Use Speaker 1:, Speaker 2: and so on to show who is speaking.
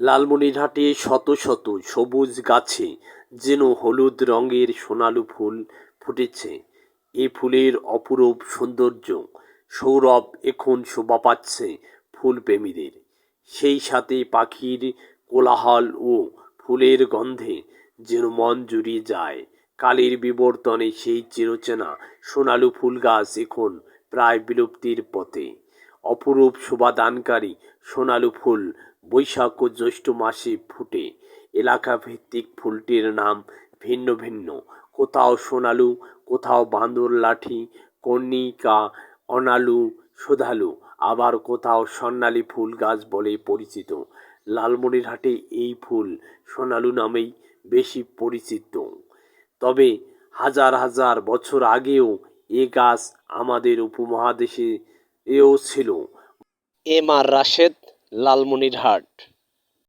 Speaker 1: লালমনিরহাটে শত শত সবুজ গাছে যেন হলুদ রঙের সোনালু ফুল ফুটেছে। এ ফুলের অপরূপ সৌন্দর্য সৌরভ এখন শোভা পাচ্ছে ফুলপ্রেমীদের। সেই সাথে পাখির কোলাহল ও ফুলের গন্ধে যেন মন জুড়িয়ে যায়। কালের বিবর্তনে সেই চিরচেনা সোনালু ফুল গাছ এখন প্রায় বিলুপ্তির পথে। অপরূপ শোভাদানকারী সোনালু ফুল বৈশাখ ও জ্যৈষ্ঠ মাসে ফুটে। এলাকাভিত্তিক ফুলটির নাম ভিন্ন ভিন্ন, কোথাও সোনালু, কোথাও বাঁদর লাঠি, কর্ণিকা, অনালু, সুধালু, আবার কোথাও স্বর্ণালী ফুল গাছ বলে পরিচিত। লালমনিরহাটে এই ফুল সোনালু নামেই বেশি পরিচিত। তবে হাজার হাজার বছর আগেও এ গাছ আমাদের উপমহাদেশে এও ছিল। M R Rashed, Lalmonirhat.